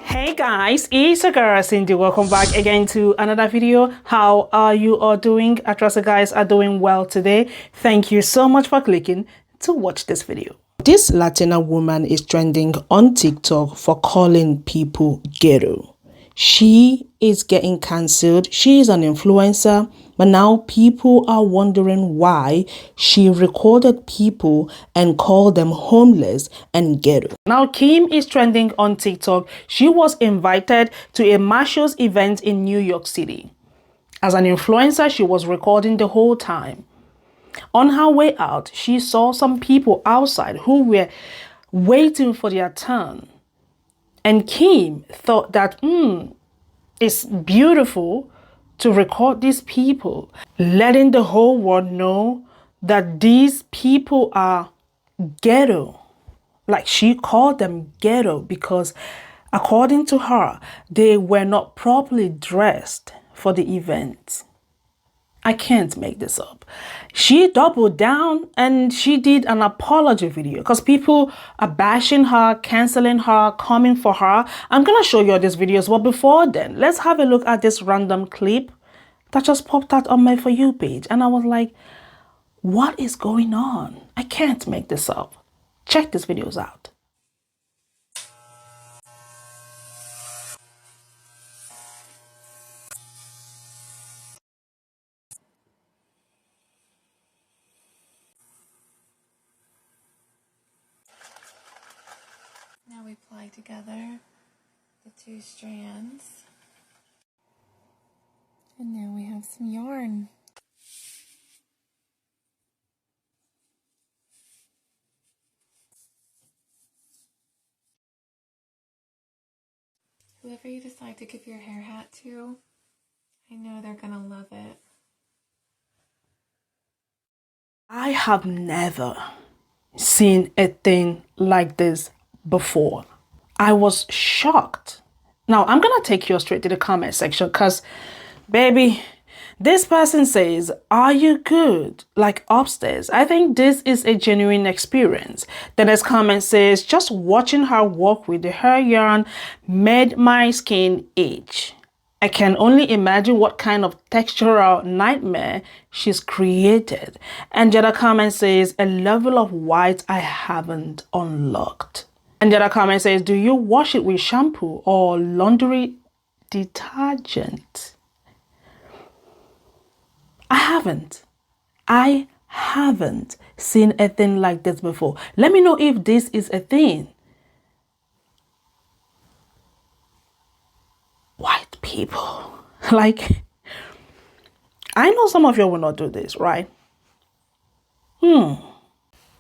Hey guys, it's your girl Cindy. Welcome back again to another video. How are you all doing? I trust you guys are doing well today. Thank you so much for clicking to watch this video. This Latina woman is trending on TikTok for calling people ghetto. She is getting cancelled. She is an influencer, but now people are wondering why she recorded people and called them homeless and ghetto. Now Kim is trending on TikTok. She was invited to a Marshalls event in New York City. As an influencer, she was recording the whole time. On her way out, she saw some people outside who were waiting for their turn. And Kim thought that, it's beautiful to record these people, letting the whole world know that these people are ghetto. Like, she called them ghetto because, according to her, they were not properly dressed for the event. I can't make this up. She doubled down and she did an apology video because people are bashing her, canceling her, coming for her. I'm going to show you all these videos. But before then, let's have a look at this random clip that just popped out on my For You page. And I was like, what is going on? I can't make this up. Check these videos out. Now we ply together the two strands. And now we have some yarn. Whoever you decide to give your hair hat to, I know they're gonna love it. I have never seen a thing like this before. I was shocked. Now, I'm gonna take you straight to the comment section because, baby, this person says, are you good? Like upstairs. I think this is a genuine experience. The next comment says, just watching her walk with the hair yarn made my skin itch. I can only imagine what kind of textural nightmare she's created. And the other comment says, a level of white I haven't unlocked. And the other comment says, do you wash it with shampoo or laundry detergent? I haven't seen a thing like this before. Let me know if this is a thing. White people. Like, I know some of you will not do this, right?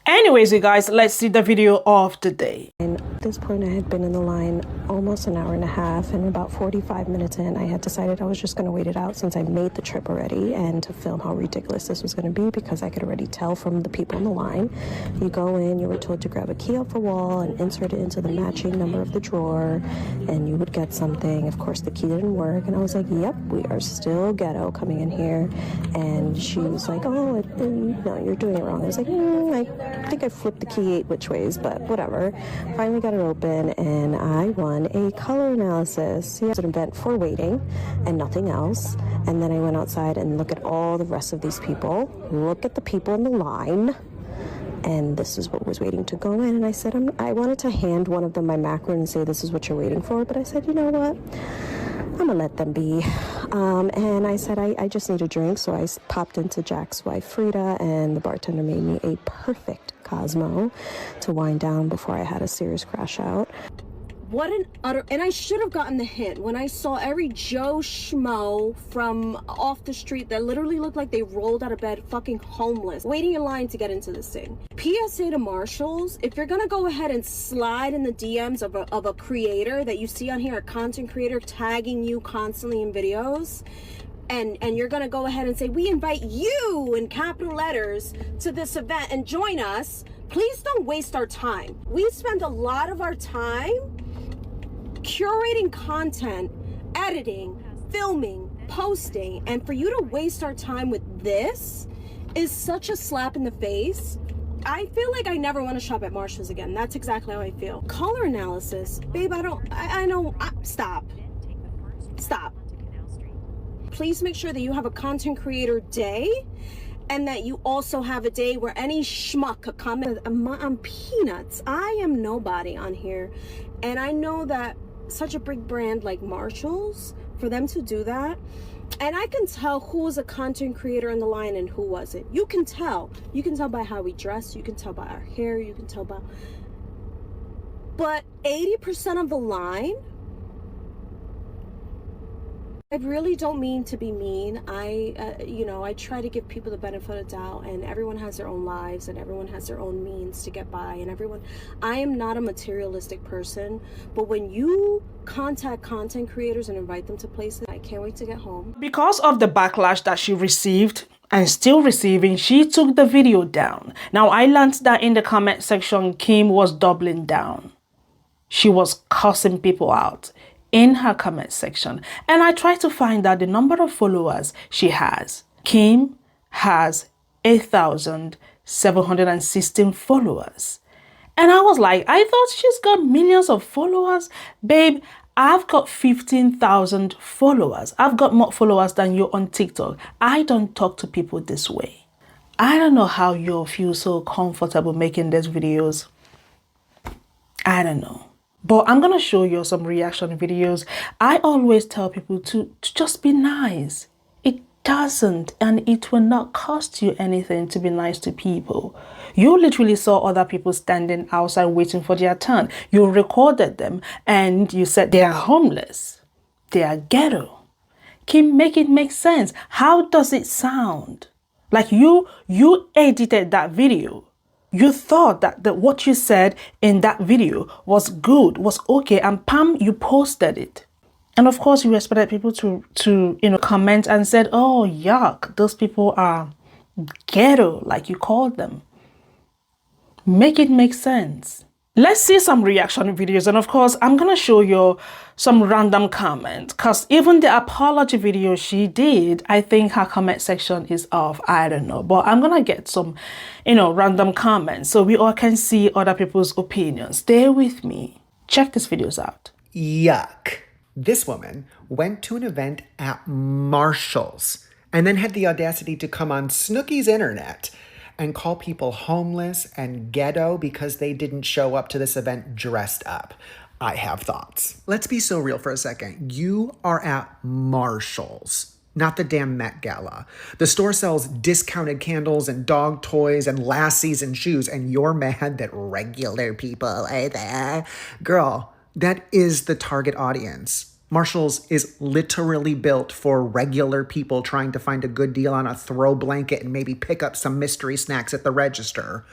Anyways, you guys, let's see the video of the day. And at this point, I had been in the line almost an hour and a half, and about 45 minutes in, I had decided I was just going to wait it out since I made the trip already, and to film how ridiculous this was going to be because I could already tell from the people in the line. You go in, you were told to grab a key off the wall and insert it into the matching number of the drawer, and you would get something. Of course, the key didn't work, and I was like, yep, we are still ghetto coming in here. And she was like, oh, no, you're doing it wrong. I was like, I think I flipped the key 8 which ways, but whatever. Finally got it open, and I won a color analysis. Yeah, it was an event for waiting and nothing else. And then I went outside and look at all the rest of these people. Look at the people in the line. And this is what was waiting to go in. And I said, I wanted to hand one of them my macaron and say, this is what you're waiting for. But I said, you know what? I'm gonna let them be. And I said, I just need a drink. So I popped into Jack's wife, Frida, and the bartender made me a perfect Cosmo to wind down before I had a serious crash out. What an utter, and I should have gotten the hint when I saw every Joe Schmo from off the street that literally looked like they rolled out of bed fucking homeless, waiting in line to get into this thing. PSA to Marshalls, if you're gonna go ahead and slide in the DMs of a creator that you see on here, a content creator tagging you constantly in videos, and you're gonna go ahead and say, we invite you in capital letters to this event and join us, please don't waste our time. We spend a lot of our time curating content, editing, filming, posting, and for you to waste our time with this is such a slap in the face. I feel like I never want to shop at Marshall's again. That's exactly how I feel. Color analysis. Babe, I know. Stop. Stop. Please make sure that you have a content creator day and that you also have a day where any schmuck could comment. I'm peanuts. I am nobody on here. And I know that such a big brand like Marshall's, for them to do that, and I can tell who was a content creator in the line and who wasn't. You can tell. You can tell by how we dress. You can tell by our hair. You can tell by... But 80% of the line... I really don't mean to be mean. I try to give people the benefit of the doubt, and everyone has their own lives and everyone has their own means to get by, and I am not a materialistic person, but when you contact content creators and invite them to places, I can't wait to get home. Because of the backlash that she received and still receiving, she took the video down. Now, I learned that in the comment section, Kim was doubling down. She was cussing people out in her comment section, and I tried to find out the number of followers she has. Kim has 8,716 followers, and I was like, I thought she's got millions of followers. Babe, I've got 15,000 followers. I've got more followers than you on TikTok. I don't talk to people this way. I don't know how you feel so comfortable making these videos. I don't know. But I'm going to show you some reaction videos. I always tell people to just be nice. It doesn't, and it will not cost you anything to be nice to people. You literally saw other people standing outside waiting for their turn. You recorded them and you said they are homeless. They are ghetto. Kim, make it make sense. How does it sound? Like you edited that video. You thought that what you said in that video was good, was okay, and Pam, you posted it. And of course, you expected people to comment and said, oh, yuck, those people are ghetto, like you called them. Make it make sense. Let's see some reaction videos. And of course, I'm going to show you some random comments, because even the apology video she did, I think her comment section is off. I don't know. But I'm going to get some, random comments so we all can see other people's opinions. Stay with me. Check these videos out. Yuck. This woman went to an event at Marshall's and then had the audacity to come on Snooki's internet and call people homeless and ghetto because they didn't show up to this event dressed up. I have thoughts. Let's be so real for a second. You are at Marshall's, not the damn Met Gala. The store sells discounted candles and dog toys and last season shoes, and you're mad that regular people are there. Girl, that is the target audience. Marshall's is literally built for regular people trying to find a good deal on a throw blanket and maybe pick up some mystery snacks at the register.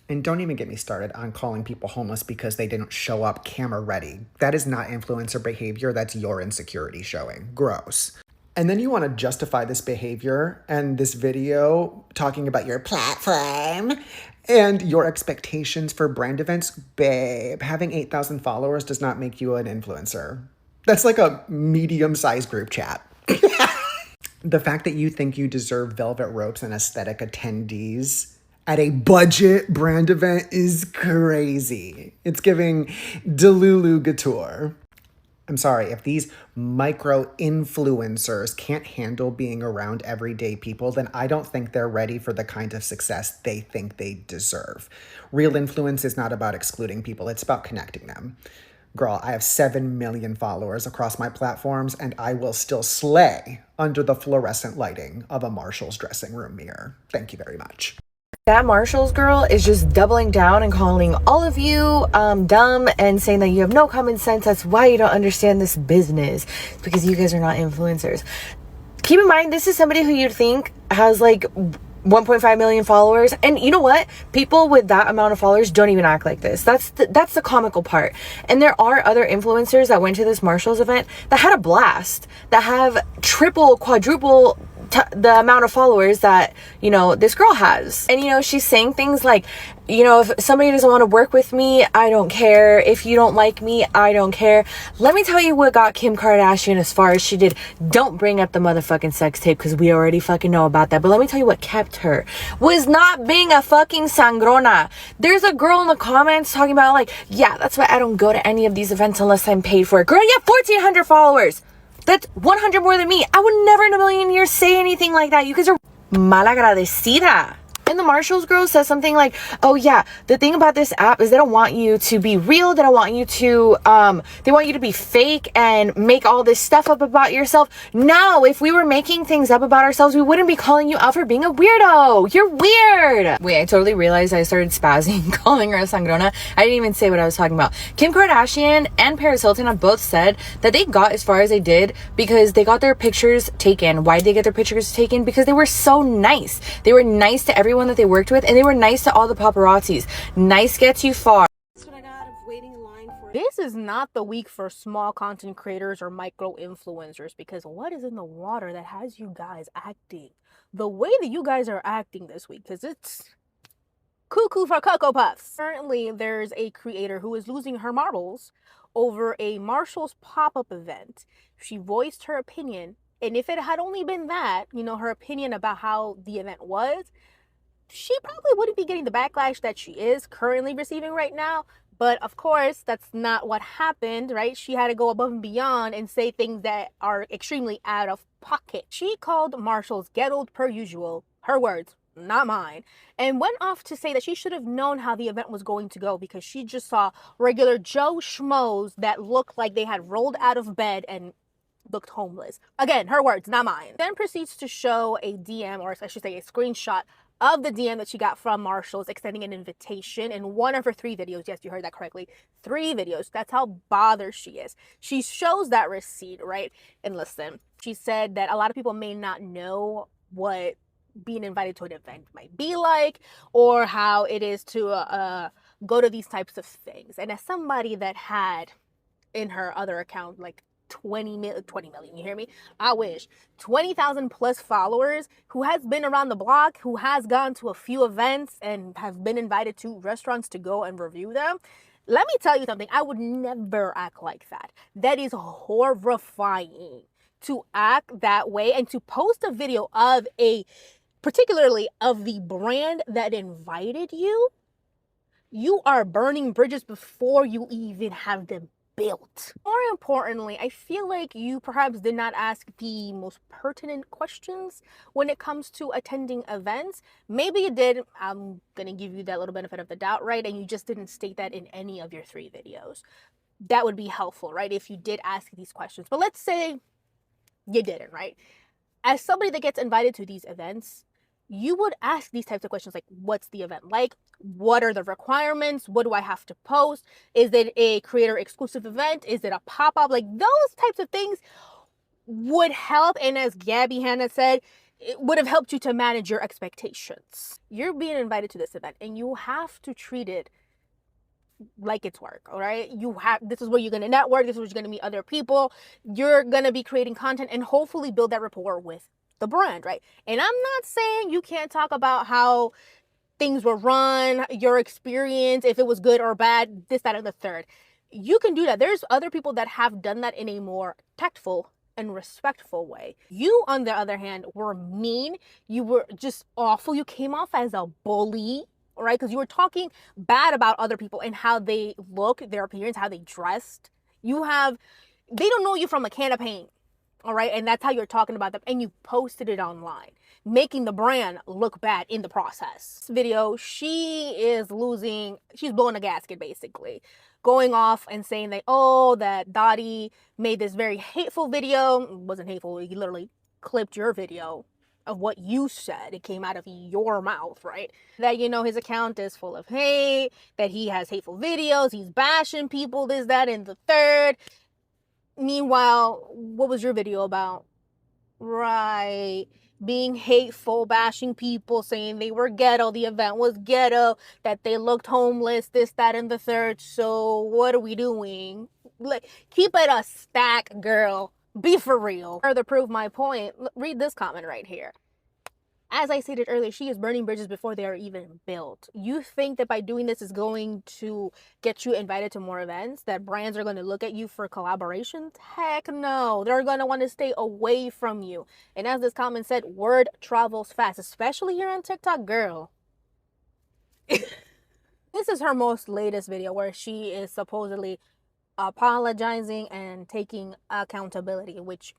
And don't even get me started on calling people homeless because they didn't show up camera ready. That is not influencer behavior. That's your insecurity showing. Gross. And then you want to justify this behavior and this video talking about your platform and your expectations for brand events. Babe, having 8,000 followers does not make you an influencer. That's like a medium-sized group chat. The fact that you think you deserve velvet ropes and aesthetic attendees at a budget brand event is crazy. It's giving Delulu Couture. I'm sorry, if these micro-influencers can't handle being around everyday people, then I don't think they're ready for the kind of success they think they deserve. Real influence is not about excluding people, it's about connecting them. Girl, I have 7 million followers across my platforms, and I will still slay under the fluorescent lighting of a Marshall's dressing room mirror. Thank you very much. That Marshall's girl is just doubling down and calling all of you dumb and saying that you have no common sense. That's why you don't understand this business. It's because you guys are not influencers. Keep in mind, this is somebody who you'd think has like 1.5 million followers, and you know what, people with that amount of followers don't even act like this. That's the comical part. And there are other influencers that went to this Marshall's event that had a blast, that have triple, quadruple the amount of followers that, you know, this girl has. And, you know, she's saying things like, you know, if somebody doesn't want to work with me, I don't care. If you don't like me, I don't care. Let me tell you what got Kim Kardashian as far as she did. Don't bring up the motherfucking sex tape because we already fucking know about that. But let me tell you what kept her was not being a fucking sangrona. There's a girl in the comments talking about like, yeah, that's why I don't go to any of these events unless I'm paid for it. Girl, you have 1,400 followers. That's 100 more than me. I would never in a million years say anything like that. You guys are malagradecida. And the Marshalls girl says something like, oh yeah, the thing about this app is they don't want you to be real. They don't want you to, they want you to be fake and make all this stuff up about yourself. No, if we were making things up about ourselves, we wouldn't be calling you out for being a weirdo. You're weird. Wait, I totally realized I started spazzing calling her a sangrona. I didn't even say what I was talking about. Kim Kardashian and Paris Hilton have both said that they got as far as they did because they got their pictures taken. Why did they get their pictures taken? Because they were so nice. They were nice to everyone that they worked with, and they were nice to all the paparazzis. Nice gets you far. That's what I got of waiting in line for. This is not the week for small content creators or micro influencers, because what is in the water that has you guys acting the way that you guys are acting this week? Because it's cuckoo for Cocoa Puffs. Currently, there's a creator who is losing her marbles over a Marshall's pop-up event. She voiced her opinion, and if it had only been that, you know, her opinion about how the event was, she probably wouldn't be getting the backlash that she is currently receiving right now. But of course, that's not what happened, right? She had to go above and beyond and say things that are extremely out of pocket. She called Marshall's ghettoed per usual, her words, not mine, and went off to say that she should have known how the event was going to go because she just saw regular Joe Schmoes that looked like they had rolled out of bed and looked homeless. Again, her words, not mine. Then proceeds to show a DM, or I should say a screenshot of the DM that she got from Marshall's extending an invitation in one of her 3 videos. Yes, you heard that correctly. 3 videos. That's how bothered she is. She shows that receipt, right? And listen, she said that a lot of people may not know what being invited to an event might be like, or how it is to go to these types of things. And as somebody that had in her other account like 20 million, you hear me? I wish. 20,000 plus followers, who has been around the block, who has gone to a few events and have been invited to restaurants to go and review them. Let me tell you something. I would never act like that. That is horrifying to act that way and to post a video of particularly of the brand that invited you. You are burning bridges before you even have them built. More importantly, I feel like you perhaps did not ask the most pertinent questions when it comes to attending events. Maybe you did. I'm gonna give you that little benefit of the doubt, right? And you just didn't state that in any of your 3 videos. That would be helpful, right? If you did ask these questions. But let's say you didn't, right? As somebody that gets invited to these events, you would ask these types of questions like, what's the event like? What are the requirements? What do I have to post? Is it a creator exclusive event? Is it a pop-up? Like those types of things would help. And as Gabby Hanna said, it would have helped you to manage your expectations. You're being invited to this event and you have to treat it like it's work, all right? This is where you're going to network. This is where you're going to meet other people. You're going to be creating content and hopefully build that rapport with the brand, right? And I'm not saying you can't talk about how things were run, your experience, if it was good or bad, this, that, and the third. You can do that. There's other people that have done that in a more tactful and respectful way. You, on the other hand, were mean. You were just awful. You came off as a bully, right? Because you were talking bad about other people and how they look, their appearance, how they dressed. They don't know you from a can of paint. All right. And that's how you're talking about them. And you posted it online, making the brand look bad in the process. This video, she's blowing a gasket basically, going off and saying that, oh, that Dottie made this very hateful video. It wasn't hateful. He literally clipped your video of what you said. It came out of your mouth, right? That, you know, his account is full of hate, that he has hateful videos. He's bashing people, this, that, and the third. Meanwhile, what was your video about? Right. Being hateful, bashing people, saying they were ghetto, the event was ghetto, that they looked homeless, this, that, and the third. So what are we doing? Like, keep it a stack, girl. Be for real. Further prove my point, read this comment right here. As I stated earlier, she is burning bridges before they are even built. You think that by doing this is going to get you invited to more events, that brands are going to look at you for collaborations? Heck no. They're going to want to stay away from you. And as this comment said, word travels fast, especially here on TikTok, girl. This is her most latest video where she is supposedly apologizing and taking accountability, which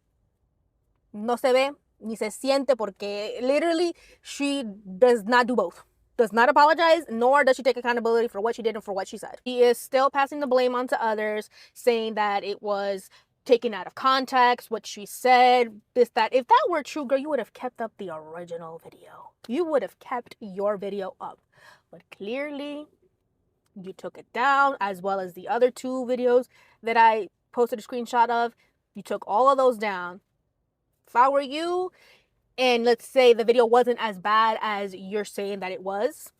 no se ve ni se siente, porque literally she does not do both. Does not apologize, nor does she take accountability for what she did and for what she said. She is still passing the blame on to others, saying that it was taken out of context, what she said, this, that. If that were true, girl, you would have kept up the original video. You would have kept your video up. But clearly, you took it down, as well as the other 2 videos that I posted a screenshot of. You took all of those down. If I were you, and let's say the video wasn't as bad as you're saying that it was,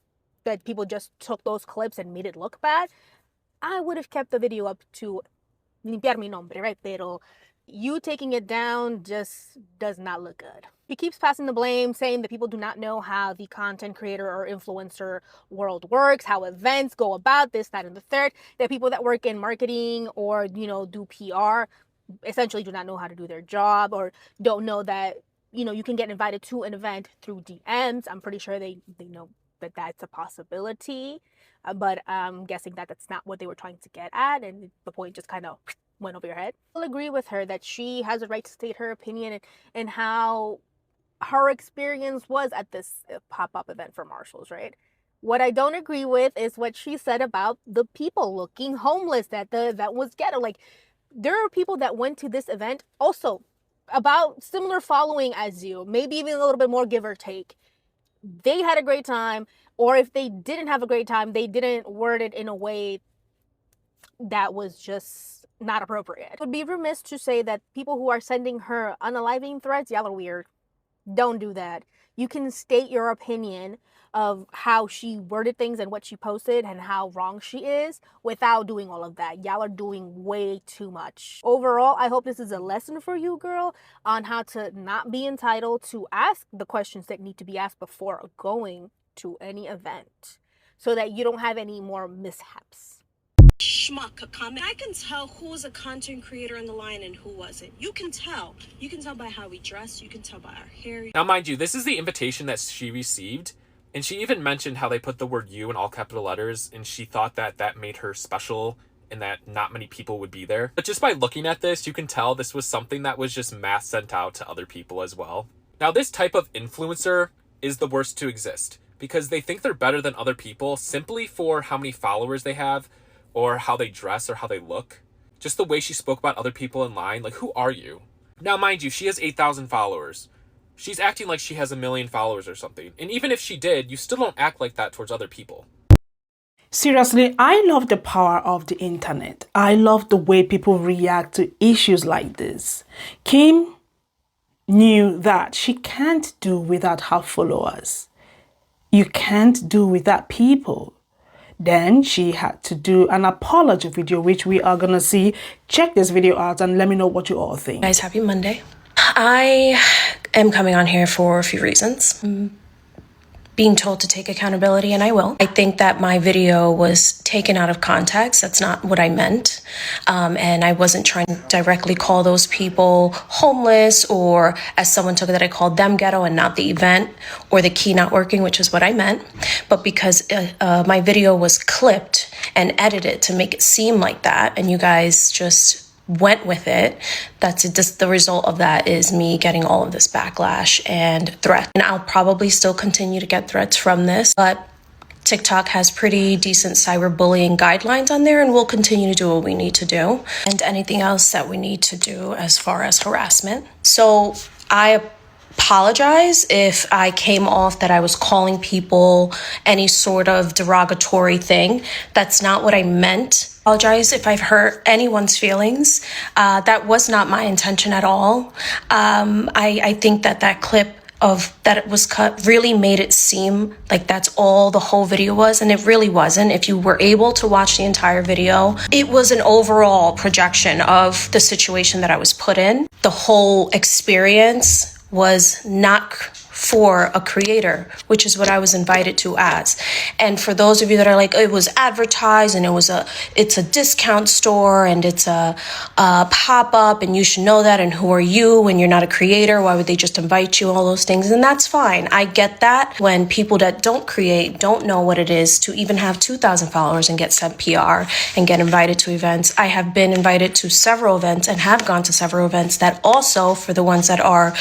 that people just took those clips and made it look bad, I would have kept the video up to limpiar mi nombre, right? Pero you taking it down just does not look good. He keeps passing the blame, saying that people do not know how the content creator or influencer world works, how events go about, this, that, and the third, that people that work in marketing or, you know, do PR essentially do not know how to do their job, or don't know that, you know, you can get invited to an event through DMs. I'm pretty sure they know that that's a possibility, but I'm guessing that that's not what they were trying to get at, and the point just kind of went over your head. I'll agree with her that she has a right to state her opinion and how her experience was at this pop-up event for Marshalls, right? What I don't agree with is what she said about the people looking homeless, that the event was ghetto. Like, there are people that went to this event also about similar following as you, maybe even a little bit more, give or take. They had a great time, or if they didn't have a great time, they didn't word it in a way that was just not appropriate. It would be remiss to say that people who are sending her unaliving threats, y'all are weird. Don't do that. You can state your opinion of how she worded things and what she posted and how wrong she is without doing all of that. Y'all are doing way too much. Overall, I hope this is a lesson for you, girl, on how to not be entitled to ask the questions that need to be asked before going to any event, so that you don't have any more mishaps. Schmuck comment. I can tell who was a content creator in the line and who wasn't. You can tell. You can tell by how we dress. You can tell by our hair. Now, mind you, this is the invitation that she received, and she even mentioned how they put the word "you" in all capital letters, and she thought that that made her special and that not many people would be there. But just by looking at this, you can tell this was something that was just mass sent out to other people as well. Now, this type of influencer is the worst to exist, because they think they're better than other people simply for how many followers they have, or how they dress, or how they look. Just the way she spoke about other people in line, like, who are you? Now, mind you, she has 8,000 followers. She's acting like she has 1 million followers or something. And even if she did, you still don't act like that towards other people. Seriously, I love the power of the internet. I love the way people react to issues like this. Kim knew that she can't do without her followers. You can't do without people. Then she had to do an apology video, which we are going to see. Check this video out and let me know what you all think. Guys, happy Monday. I am coming on here for a few reasons. Being told to take accountability, and I will. I think that my video was taken out of context. That's not what I meant. And I wasn't trying to directly call those people homeless, or as someone took it, that I called them ghetto and not the event or the key not working, which is what I meant. But because my video was clipped and edited to make it seem like that, and you guys just went with it, that's just the result of that is me getting all of this backlash and threat. And I'll probably still continue to get threats from this, but TikTok has pretty decent cyberbullying guidelines on there, and we'll continue to do what we need to do and anything else that we need to do as far as harassment. So I apologize if I came off that I was calling people any sort of derogatory thing. That's not what I meant. Apologize if I've hurt anyone's feelings. That was not my intention at all. I think that clip of that it was cut really made it seem like that's all the whole video was, and it really wasn't. If you were able to watch the entire video, it was an overall projection of the situation that I was put in. The whole experience was not for a creator, which is what I was invited to as. And for those of you that are like, it was advertised and it's a discount store and it's a pop-up and you should know that, and who are you when you're not a creator? Why would they just invite you? All those things. And that's fine. I get that when people that don't create don't know what it is to even have 2,000 followers and get sent PR and get invited to events. I have been invited to several events and have gone to several events that also, for the ones that are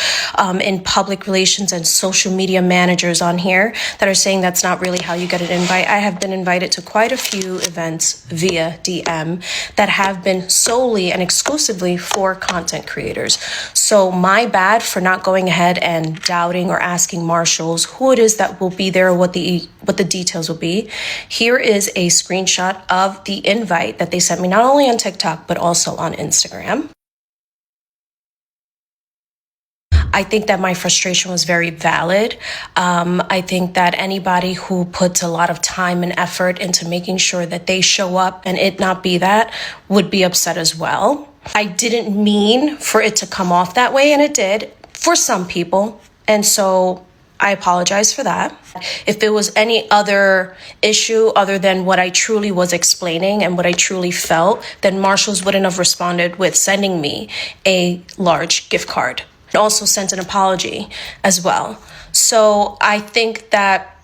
in public relations and social media managers on here that are saying that's not really how you get an invite. I have been invited to quite a few events via DM that have been solely and exclusively for content creators. So my bad for not going ahead and doubting or asking marshals who it is that will be there, what the details will be. Here is a screenshot of the invite that they sent me, not only on TikTok, but also on Instagram. I think that my frustration was very valid. I think that anybody who puts a lot of time and effort into making sure that they show up and it not be that would be upset as well. I didn't mean for it to come off that way, and it did for some people. And so I apologize for that. If it was any other issue other than what I truly was explaining and what I truly felt, then marshals wouldn't have responded with sending me a large gift card. It also sent an apology as well. So I think that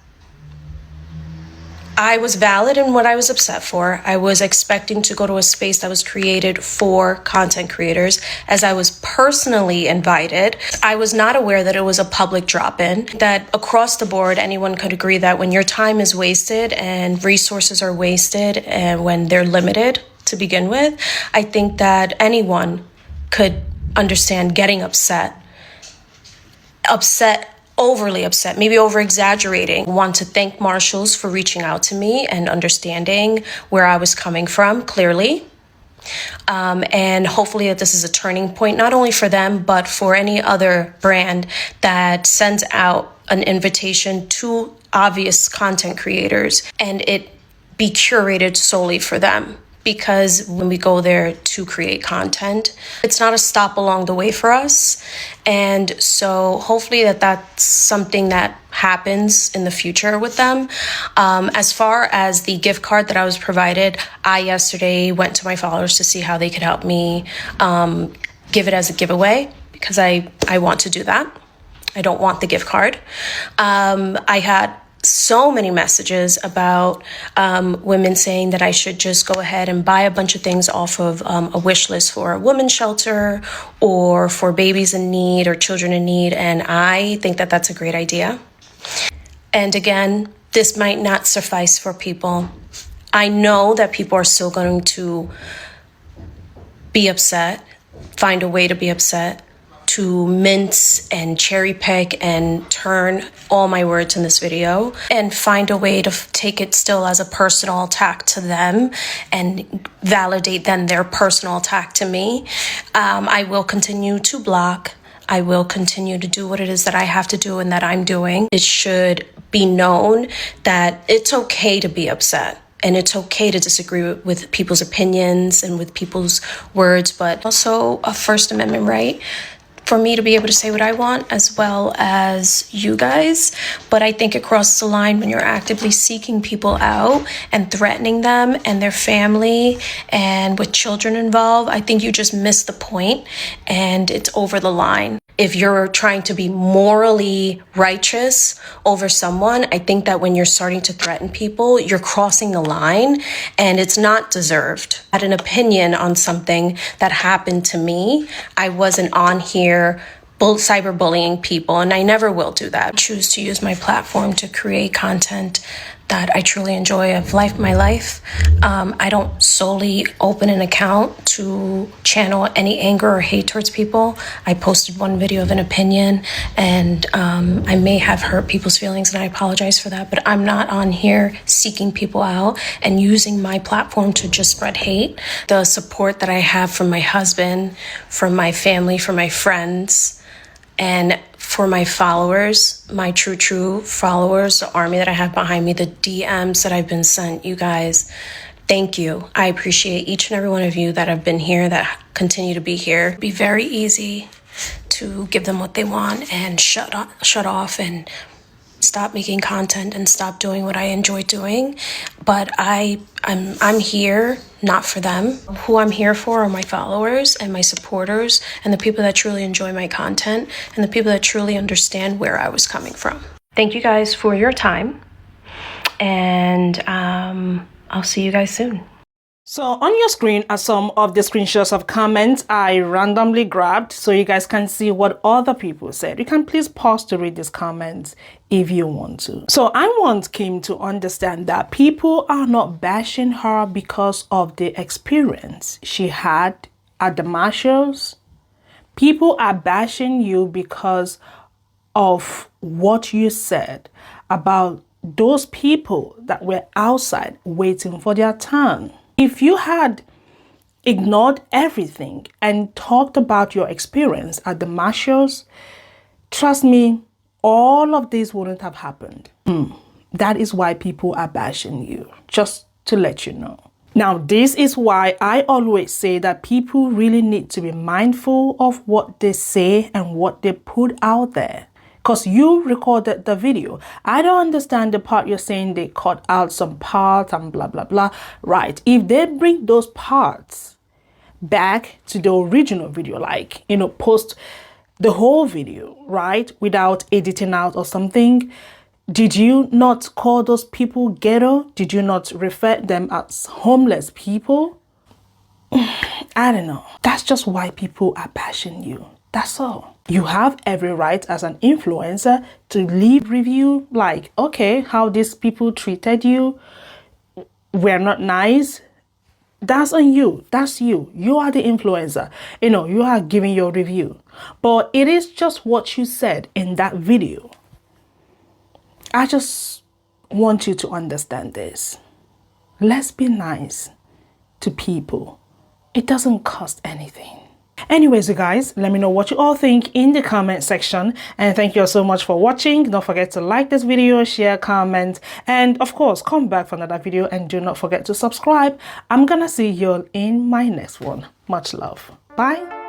I was valid in what I was upset for. I was expecting to go to a space that was created for content creators, as I was personally invited. I was not aware that it was a public drop-in, that across the board, anyone could agree that when your time is wasted and resources are wasted and when they're limited to begin with, I think that anyone could understand getting upset, overly upset, maybe over exaggerating. Want to thank marshals for reaching out to me and understanding where I was coming from clearly. And hopefully that this is a turning point, not only for them, but for any other brand that sends out an invitation to obvious content creators and it be curated solely for them. Because when we go there to create content, it's not a stop along the way for us. And so hopefully that's something that happens in the future with them. As far as the gift card that I was provided, I yesterday went to my followers to see how they could help me give it as a giveaway, because I want to do that. I don't want the gift card. I had so many messages about women saying that I should just go ahead and buy a bunch of things off of a wish list for a women's shelter or for babies in need or children in need. And I think that that's a great idea. And again, this might not suffice for people. I know that people are still going to be upset, find a way to be upset, to mince and cherry pick and turn all my words in this video and find a way to take it still as a personal attack to them and validate then their personal attack to me. I will continue to block. I will continue to do what it is that I have to do and that I'm doing. It should be known that it's okay to be upset. And it's okay to disagree with people's opinions and with people's words, but also a First Amendment right for me to be able to say what I want, as well as you guys. But I think it crosses the line when you're actively seeking people out and threatening them and their family, and with children involved. I think you just miss the point and it's over the line. If you're trying to be morally righteous over someone, I think that when you're starting to threaten people, you're crossing the line and it's not deserved. I had an opinion on something that happened to me. I wasn't on here cyberbullying people, and I never will do that. I choose to use my platform to create content that I truly enjoy of my life. I don't solely open an account to channel any anger or hate towards people. I posted one video of an opinion, and I may have hurt people's feelings, and I apologize for that, but I'm not on here seeking people out and using my platform to just spread hate. The support that I have from my husband, from my family, from my friends, And for my followers, my true followers, the army that I have behind me, the DMs that I've been sent, you guys, thank you. I appreciate each and every one of you that have been here, that continue to be here. It'd be very easy to give them what they want and shut off and stop making content and stop doing what I enjoy doing. But I'm here not for them. Who I'm here for are my followers and my supporters and the people that truly enjoy my content and the people that truly understand where I was coming from. Thank you guys for your time, and I'll see you guys soon. So on your screen are some of the screenshots of comments I randomly grabbed so you guys can see what other people said. You can please pause to read these comments if you want to. So I want Kim to understand that people are not bashing her because of the experience she had at the marshals. People are bashing you because of what you said about those people that were outside waiting for their turn. If you had ignored everything and talked about your experience at the marshals, trust me, all of this wouldn't have happened. That is why people are bashing you, just to let you know. Now, this is why I always say that people really need to be mindful of what they say and what they put out there. Because you recorded the video. I don't understand the part you're saying they cut out some parts and blah, blah, blah. Right. If they bring those parts back to the original video, like, post the whole video, right, without editing out or something, did you not call those people ghetto? Did you not refer them as homeless people? I don't know. That's just why people are bashing you. That's all. You have every right as an influencer to leave review like, okay, how these people treated you were not nice. That's on you. That's you. You are the influencer. You are giving your review. But it is just what you said in that video. I just want you to understand this. Let's be nice to people. It doesn't cost anything. Anyways, you guys, let me know what you all think in the comment section, and thank you all so much for watching. Don't forget to like this video, share, comment, and of course come back for another video, and do not forget to subscribe. I'm gonna see you all in my next one. Much love. Bye.